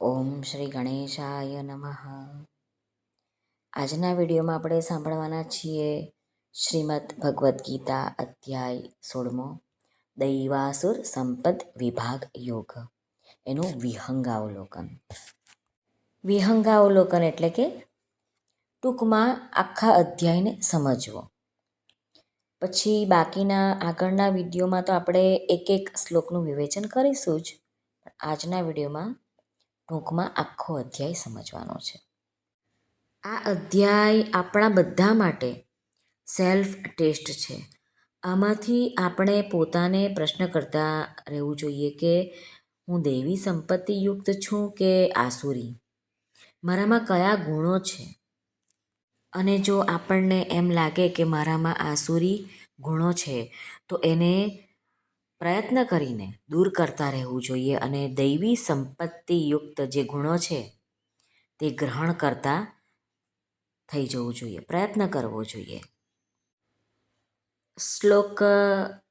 ઓમ શ્રી ગણેશાય નમઃ. આજના વિડીયોમાં આપણે સાંભળવાના છીએ શ્રીમદ્ ભગવદ્ ગીતા અધ્યાય 16 દૈવાસુર સંપદ વિભાગ યોગ, એનું વિહંગાવલોકન. વિહંગાવલોકન એટલે કે ટૂંકમાં આખા અધ્યાયને સમજવો. પછી બાકીના આગળના વિડીયોમાં તો આપણે એક એક શ્લોકનું વિવેચન કરીશું જ. આજના વિડીયોમાં ટૂંકમાં આખો અધ્યાય સમજવાનો છે. આ અધ્યાય આપણા બધા માટે સેલ્ફ ટેસ્ટ છે. આમાંથી આપણે પોતાને પ્રશ્ન કરતા રહેવું જોઈએ કે હું દૈવી સંપત્તિયુક્ત છું કે આસુરી? મારામાં કયા ગુણો છે? અને જો આપણને એમ લાગે કે મારામાં આસુરી ગુણો છે તો એને પ્રયત્ન કરીને દૂર કરતા રહેવું જોઈએ અને દૈવી સંપત્તિયુક્ત જે ગુણો છે તે ગ્રહણ કરતા થઈ જવું જોઈએ, પ્રયત્ન કરવો જોઈએ. શ્લોક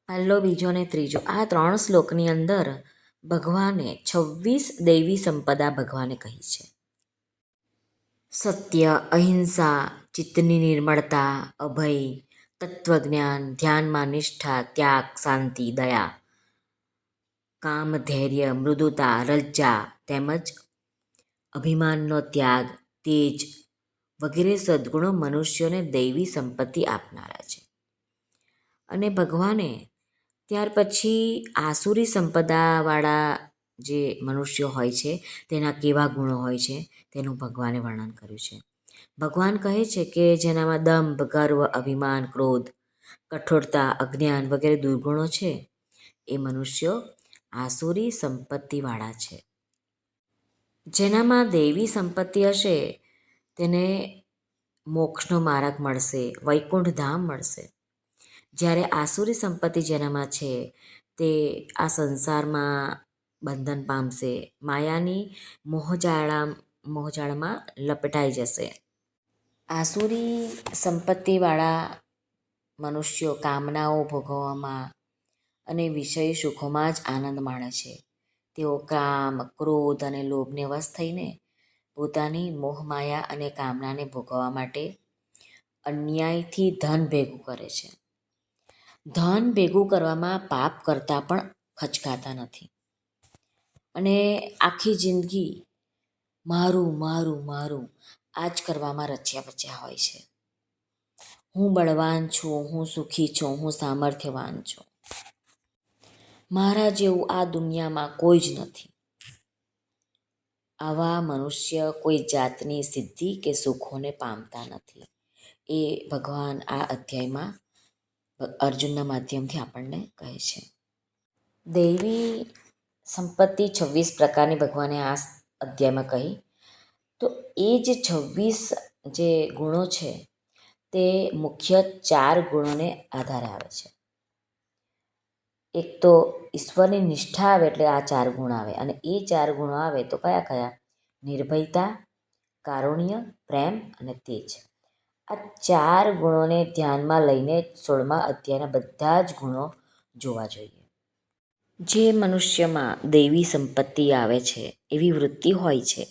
પહેલો, બીજો અને ત્રીજો, આ 3 શ્લોકની અંદર ભગવાને 26 દૈવી સંપદા ભગવાને કહી છે. સત્ય, અહિંસા, ચિત્તની નિર્મળતા, અભય, તત્વજ્ઞાન, ધ્યાનમાં નિષ્ઠા, ત્યાગ, શાંતિ, દયા, કામ, ધૈર્ય, મૃદુતા, લજ્જા તેમજ અભિમાનનો ત્યાગ, તેજ વગેરે સદ્ગુણો મનુષ્યોને દૈવી સંપત્તિ આપનારા છે. અને ભગવાને ત્યાર પછી આસુરી સંપદાવાળા જે મનુષ્યો હોય છે તેના કેવા ગુણો હોય છે તેનું ભગવાને વર્ણન કર્યું છે. ભગવાન કહે છે કે જેનામાં દંભ, ગર્વ, અભિમાન, ક્રોધ, કઠોરતા, અજ્ઞાન વગેરે દુર્ગુણો છે એ મનુષ્યો આસુરી સંપત્તિવાળા છે. જેનામાં દૈવી સંપત્તિ હશે તેને મોક્ષનો માર્ગ મળશે, વૈકુંઠ ધામ મળશે. જ્યારે આસુરી સંપત્તિ જેનામાં છે તે આ સંસારમાં બંધન પામશે, માયાની મોહજાળમાં લપેટાઈ જશે. આસુરી સંપત્તિવાળા મનુષ્યો કામનાઓ ભોગવવામાં અને વિષય સુખોમાં જ આનંદ માણે છે. તેઓ કામ, ક્રોધ અને લોભને વશ થઈને પોતાની મોહમાયા અને કામનાને ભોગવવા માટે અન્યાયથી ધન ભેગું કરે છે. ધન ભેગું કરવામાં પાપ કરતાં પણ ખચકાતા નથી અને આખી જિંદગી મારું મારું મારું આ જ કરવામાં રચ્યા પચ્યા હોય છે. હું બળવાન છું, હું સુખી છું, હું સામર્થ્યવાન છું, મારા જેવું આ દુનિયામાં કોઈ જ નથી. આવા મનુષ્ય કોઈ જાતની સિદ્ધિ કે સુખોને પામતા નથી. એ ભગવાન આ અધ્યાયમાં અર્જુનના માધ્યમથી આપણને કહે છે. દૈવી સંપત્તિ 26 પ્રકારની ભગવાને આ અધ્યાયમાં કહી. તો એ જે 26 જે ગુણો છે તે મુખ્ય 4 ગુણોને આધારે આવે છે. એક તો ઈશ્વરની નિષ્ઠા આવે એટલે આ 4 ગુણ આવે, અને એ 4 ગુણો આવે તો કયા કયા? નિર્ભયતા, કારુણ્ય, પ્રેમ અને તેજ. આ 4 ગુણોને ધ્યાનમાં લઈને 16મા અધ્યાયના બધા જ ગુણો જોવા જોઈએ. જે મનુષ્યમાં દૈવી સંપત્તિ આવે છે, એવી વૃત્તિ હોય છે,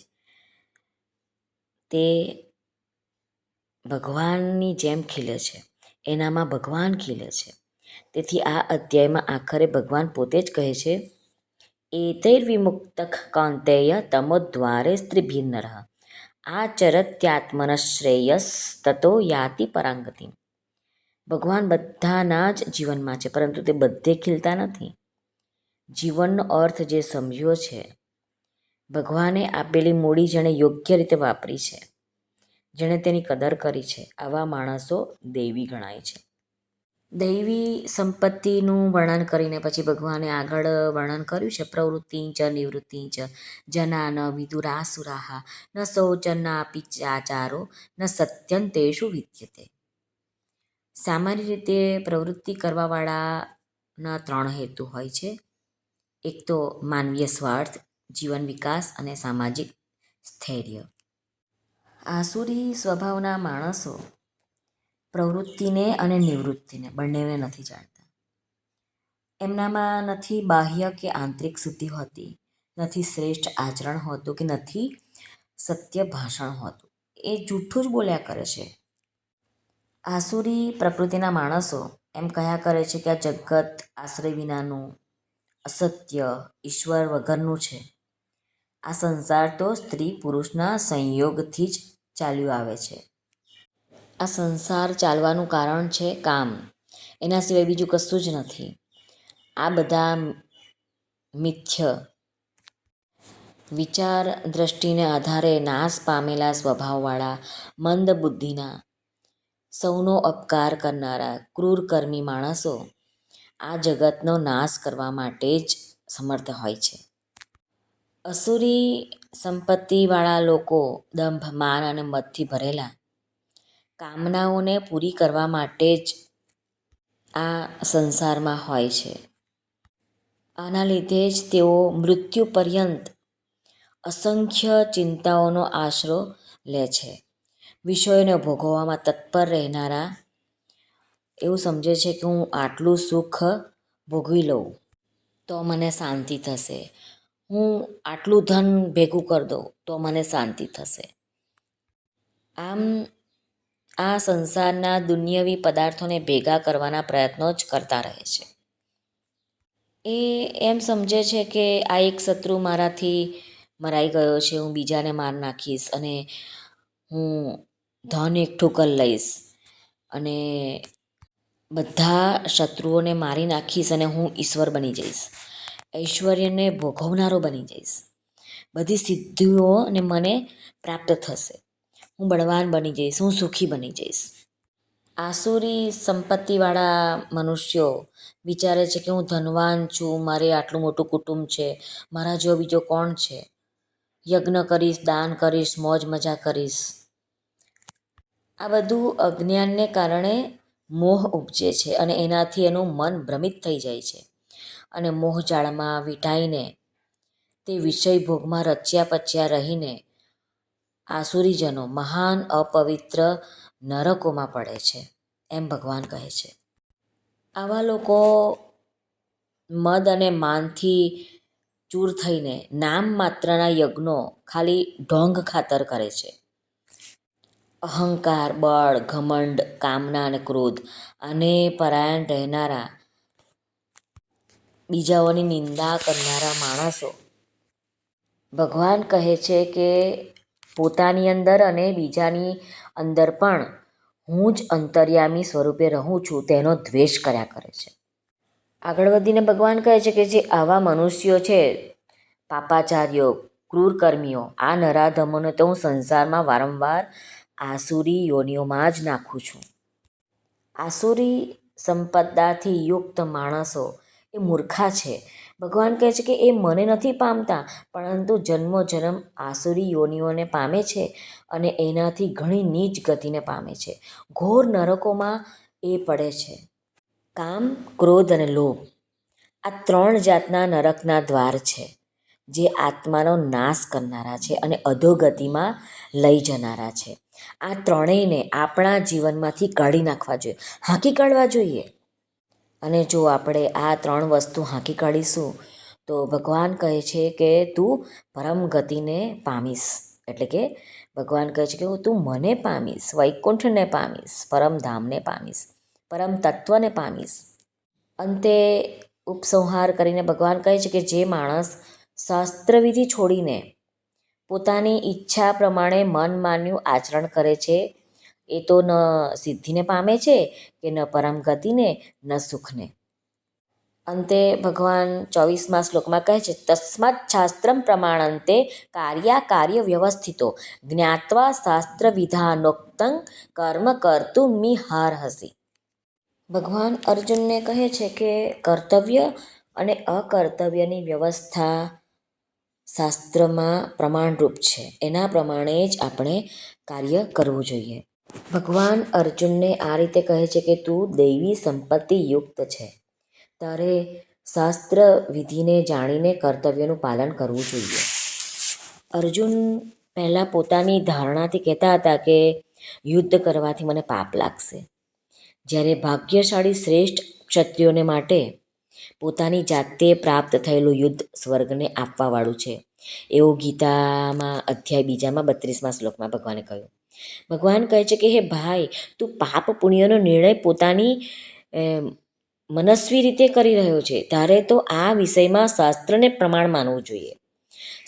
તે ભગવાનની જેમ ખીલે છે, એનામાં ભગવાન ખીલે છે. તેથી આ અધ્યાયમાં આખરે ભગવાન પોતે જ કહે છે, એતૈર્વિમુક્તઃ કૌન્તેય તમોદ્વારે સ્ત્રીભિર્નરઃ આચરત્યાત્મનઃશ્રેયસ્તતો યાતિ પરાંગતિમ. ભગવાન બધાના જ જીવનમાં છે, પરંતુ તે બધે ખીલતા નથી. જીવનનો અર્થ જે સમજ્યો છે, ભગવાને આપેલી મૂડી જેણે યોગ્ય રીતે વાપરી છે, જેણે તેની કદર કરી છે, આવા માણસો દૈવી ગણાય છે. દૈવી સંપત્તિનું વર્ણન કરીને પછી ભગવાને આગળ વર્ણન કર્યું છે, પ્રવૃત્તિ ચ નિવૃત્તિ ચ જના ન વિદુરાસુરાઃ ન શૌચન્નાપી ચાચારો ન સત્યં તેષુ વિદ્યતે. સામાન્ય રીતે પ્રવૃત્તિ કરવાવાળાના 3 હેતુ હોય છે. એક તો માનવીય સ્વાર્થ, જીવન વિકાસ અને સામાજિક સ્થૈર્ય. આસુરી સ્વભાવના માણસો પ્રવૃત્તિને અને નિવૃત્તિને બંનેને નથી જાણતા. એમનામાં નથી બાહ્ય કે આંતરિક શુદ્ધિ હોતી, નથી શ્રેષ્ઠ આચરણ હોતું કે નથી સત્ય ભાષણ હોતું. એ જૂઠું જ બોલ્યા કરે છે. આસુરી પ્રકૃતિના માણસો એમ કહ્યા કરે છે કે આ જગત આશ્રય વિનાનું, અસત્ય, ઈશ્વર વગરનું છે. આ સંસાર તો સ્ત્રી પુરુષના સંયોગથી જ ચાલ્યું આવે છે. આ સંસાર ચાલવાનું કારણ છે કામ, એના સિવાય બીજું કશું જ નથી. આ બધા મિથ્ય વિચાર દ્રષ્ટિને આધારે નાશ પામેલા સ્વભાવવાળા, મંદ બુદ્ધિના, સૌનો અપકાર કરનારા, ક્રૂર કર્મી માણસો આ જગતનો નાશ કરવા માટે જ સમર્થ હોય છે. અસુરી સંપત્તિવાળા લોકો દંભ, માન અને મદથી ભરેલા કામનાઓને પૂરી કરવા માટે જ આ સંસારમાં હોય છે. આના લીધે જ તેઓ મૃત્યુ પર્યંત અસંખ્ય ચિંતાઓનો આશરો લે છે. વિષયોને ભોગવવામાં તત્પર રહેનારા એવું સમજે છે કે હું આટલું સુખ ભોગવી લઉં તો મને શાંતિ થશે, હું આટલું ધન ભેગું કરી દઉં તો મને શાંતિ થશે. આમ આ સંસારના દુન્યવી પદાર્થોને ભેગા કરવાના પ્રયત્નો જ કરતા રહે છે. એ એમ સમજે છે કે આ એક શત્રુ મારાથી મરાઈ ગયો છે, હું બીજાને માર નાખીશ અને હું ધન એકઠું કરી લઈશ અને બધા શત્રુઓને મારી નાખીશ અને હું ઈશ્વર બની જઈશ, ઐશ્વર્યને ભોગવનારો બની જઈશ, બધી સિદ્ધિઓ અને મને પ્રાપ્ત થશે, હું બળવાન બની જઈશ, હું સુખી બની જઈશ. આસુરી સંપત્તિવાળા મનુષ્યો વિચારે છે કે હું ધનવાન છું, મારે આટલું મોટું કુટુંબ છે, મારા જેવો બીજો કોણ છે, યજ્ઞ કરીશ, દાન કરીશ, મોજ મજા કરીશ. આ બધું અજ્ઞાનને કારણે મોહ ઉપજે છે અને એનાથી એનું મન ભ્રમિત થઈ જાય છે અને મોહજાળમાં વીંટાઈને તે વિષય ભોગમાં રચ્યા પચ્યા રહીને આસુરીજનો મહાન અપવિત્ર નરકોમાં પડે છે, એમ ભગવાન કહે છે. આવા લોકો મદ અને માનથી ચૂર થઈને નામ માત્રના યજ્ઞો ખાલી ઢોંગ ખાતર કરે છે. અહંકાર, બળ, ઘમંડ, કામના અને ક્રોધ અને પરાયણ રહેનારા, બીજાઓની નિંદા કરનારા માણસો ભગવાન કહે છે કે પોતાની અંદર અને બીજાની અંદર પણ હું જ અંતર્યામી સ્વરૂપે રહું છું તેનો દ્વેષ કર્યા કરે છે. આગળ વધીને ભગવાન કહે છે કે જે આવા મનુષ્યો છે, પાપાચાર્યો, ક્રૂર કર્મીઓ, આ નરાધમોને તો હું સંસારમાં વારંવાર આસુરી યોનિઓમાં જ નાખું છું. આસુરી સંપદાથી યુક્ત માણસો એ મૂર્ખા છે. ભગવાન કહે છે કે એ મને નથી પામતા પરંતુ જન્મો જન્મ આસુરી યોનિઓને પામે છે અને એનાથી ઘણી નીચ ગતિને પામે છે, ઘોર નરકોમાં એ પડે છે. કામ, ક્રોધ અને લોભ આ 3 જાતના નરકના દ્વાર છે જે આત્માનો નાશ કરનારા છે અને અધોગતિમાં લઈ જનારા છે. આ ત્રણેયને આપણા જીવનમાંથી કાઢી નાખવા જોઈએ, હાંકી કાઢવા જોઈએ. અને જો આપણે આ 3 વસ્તુ હાંકી કાઢીશું તો ભગવાન કહે છે કે તું પરમ ગતિને પામીશ. એટલે કે ભગવાન કહે છે કે તું મને પામીશ, વૈકુંઠને પામીશ, પરમધામને પામીશ, પરમ તત્વને પામીશ. અંતે ઉપસંહાર કરીને ભગવાન કહે છે કે જે માણસ શાસ્ત્રવિધિ છોડીને પોતાની ઈચ્છા પ્રમાણે મન માન્યું આચરણ કરે છે એ તો ન સિદ્ધિને પામે છે કે ન પરમ ગતિને ન સુખને. અંતે ભગવાન 24મા શ્લોકમાં કહે છે તસ્માત શાસ્ત્રમ પ્રમાણંતે કાર્યાકાર્ય વ્યવસ્થિતો જ્ઞાત્વા શાસ્ત્ર વિધાનોક્તં કર્મ કર્તુમિહાર્હસી. ભગવાન અર્જુનને કહે છે કે કર્તવ્ય અને અકર્તવ્યની વ્યવસ્થા શાસ્ત્રમાં પ્રમાણરૂપ છે, એના પ્રમાણે જ આપણે કાર્ય કરવું જોઈએ. ભગવાન અર્જુનને આ રીતે કહે છે કે તું દૈવી સંપત્તિ યુક્ત છે, તારે શાસ્ત્ર વિધિને જાણીને કર્તવ્યનું પાલન કરવું જોઈએ. અર્જુન પહેલાં પોતાની ધારણાથી કહેતા હતા કે યુદ્ધ કરવાથી મને પાપ લાગશે, જ્યારે ભાગ્યશાળી શ્રેષ્ઠ ક્ષત્રિયોને માટે પોતાની જાતે પ્રાપ્ત થયેલું યુદ્ધ સ્વર્ગને આપવાવાળું છે, એવું ગીતામાં અધ્યાય 2માં 32મા શ્લોકમાં ભગવાને કહ્યું. ભગવાન કહે છે કે હે ભાઈ, તું પાપ પુણ્યનો નિર્ણય પોતાની મનસ્વી રીતે કરી રહ્યો છે. તારે તો આ વિષયમાં શાસ્ત્રને પ્રમાણ માનવું જોઈએ.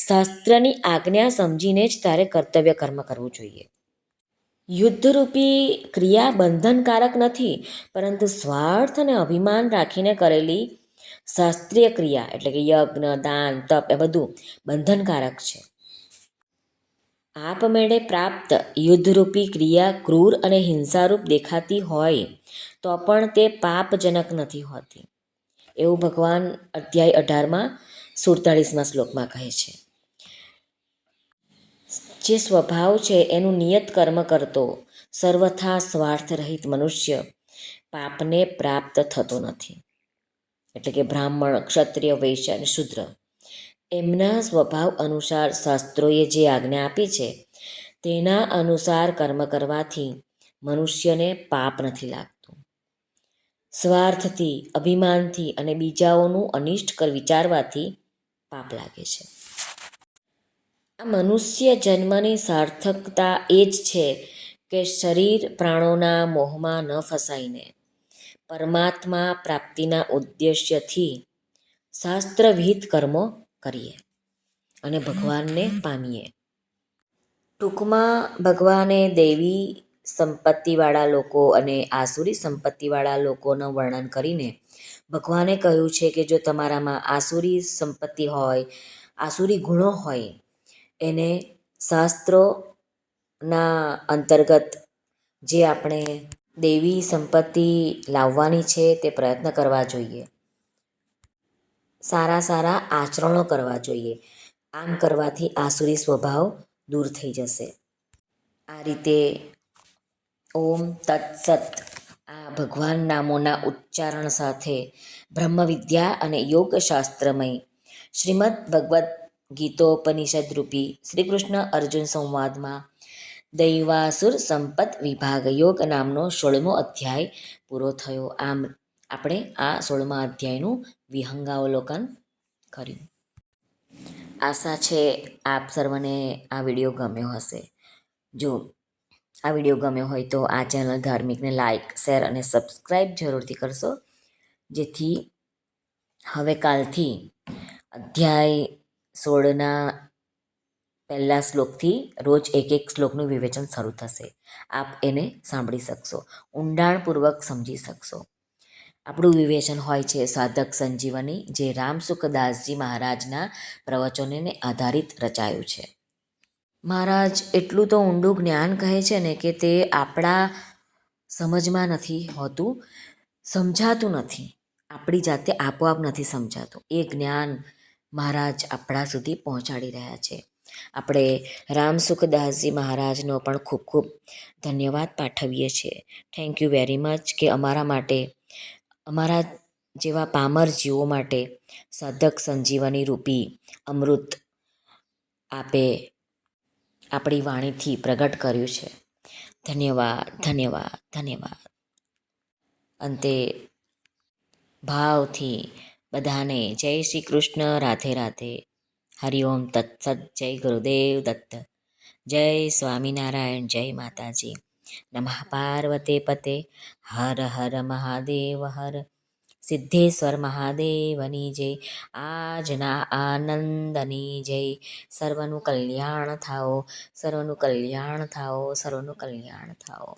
શાસ્ત્રની આજ્ઞા સમજીને જ તારે કર્તવ્ય કર્મ કરવું જોઈએ. યુદ્ધરૂપી ક્રિયા બંધનકારક નથી, પરંતુ સ્વાર્થ અને અભિમાન રાખીને કરેલી શાસ્ત્રીય ક્રિયા એટલે કે યજ્ઞ, દાન, તપ એ બધું બંધનકારક છે. આપમેળે પ્રાપ્ત યુદ્ધરૂપી ક્રિયા ક્રૂર અને હિંસારૂપ દેખાતી હોય તો પણ તે પાપજનક નથી હોતી, એવું ભગવાન અધ્યાય 18માં 47મા શ્લોકમાં કહે છે. જે સ્વભાવ છે એનું નિયત કર્મ કરતો સર્વથા સ્વાર્થરહિત મનુષ્ય પાપને પ્રાપ્ત થતો નથી. એટલે કે બ્રાહ્મણ, ક્ષત્રિય, વૈશ્ય અને શૂદ્ર એમના સ્વભાવ અનુસાર શાસ્ત્રોએ જે આજ્ઞા આપી છે તેના અનુસાર કર્મ કરવાથી મનુષ્યને પાપ નથી લાગતું. સ્વાર્થથી, અભિમાનથી અને બીજાઓનું અનિષ્ટ વિચારવાથી પાપ લાગે છે. આ મનુષ્ય જન્મની સાર્થકતા એ જ છે કે શરીર પ્રાણોના મોહમાં ન ફસાઈને પરમાત્મા પ્રાપ્તિના ઉદ્દેશ્યથી શાસ્ત્રવિહિત કર્મો કરીએ અને ભગવાનને પામીએ. ટૂંકમાં ભગવાને દૈવી સંપત્તિવાળા લોકો અને આસુરી સંપત્તિવાળા લોકોનું વર્ણન કરીને ભગવાને કહ્યું છે કે જો તમારામાં આસુરી સંપત્તિ હોય, આસુરી ગુણો હોય, એને શાસ્ત્રોના અંતર્ગત જે આપણે દૈવી સંપત્તિ લાવવાની છે તે પ્રયત્ન કરવા જોઈએ. સારા સારા આચરણો કરવા જોઈએ. આમ કરવાથી આસુરી સ્વભાવ દૂર થઈ જશે. આ રીતે ઓમ તત્સત આ ભગવાન નામોના ઉચ્ચારણ સાથે બ્રહ્મ વિદ્યા અને યોગશાસ્ત્રમય શ્રીમદ ભગવદ્ ગીતોપનિષદ રૂપી શ્રી કૃષ્ણ અર્જુન સંવાદમાં દૈવાસુર સંપત વિભાગ યોગ નામનો 16મો અધ્યાય પૂરો થયો. આમ આપણે આ 16મા અધ્યાયનું વિહંગાવલોકન કર્યું. આશા છે આપ સર્વને આ વિડીયો ગમ્યો હશે. જો આ વિડીયો ગમ્યો હોય તો આ ચેનલ ધાર્મિકને લાઇક, શેર અને સબસ્ક્રાઈબ જરૂરથી કરશો, જેથી હવે કાલથી અધ્યાય 16ના પહેલા શ્લોકથી રોજ એક શ્લોકનું વિવેચન શરૂ થશે. આપ એને સાંભળી શકશો, ઊંડાણપૂર્વક સમજી શકશો. આપણું વિવેચન હોય છે સાધક સંજીવની, જે રામસુખદાસજી મહારાજના પ્રવચનોને આધારિત રચાયું છે. મહારાજ એટલું તો ઊંડું જ્ઞાન કહે છે ને કે તે આપણા સમજમાં નથી હોતું, સમજાતું નથી, આપણી જાતે આપોઆપ નથી સમજાતું. એ જ્ઞાન મહારાજ આપણા સુધી પહોંચાડી રહ્યા છે. આપણે રામસુખદાસજી મહારાજનો પણ ખૂબ ખૂબ ધન્યવાદ પાઠવીએ છીએ. થેન્ક યુ વેરી મચ કે અમારા માટે, અમારા જેવા પામર જીવો માટે સાધક સંજીવની રૂપી અમૃત આપે આપણી વાણીથી પ્રગટ કર્યું છે. ધન્યવાદ, ધન્યવાદ, ધન્યવાદ. અંતે ભાવથી બધાને જય શ્રી કૃષ્ણ, રાધે રાધે, હરિઓમ તત્સત, જય ગુરુદેવ દત્ત, જય સ્વામિનારાયણ, જય માતાજી. નમઃ પાર્વતે પતે, હર હર મહાદેવ હર. સિદ્ધેશ્વર મહાદેવની જય. આજના આનંદની જય. સર્વનું કલ્યાણ થાઓ, સર્વનું કલ્યાણ થાઓ, સર્વનું કલ્યાણ થાઓ.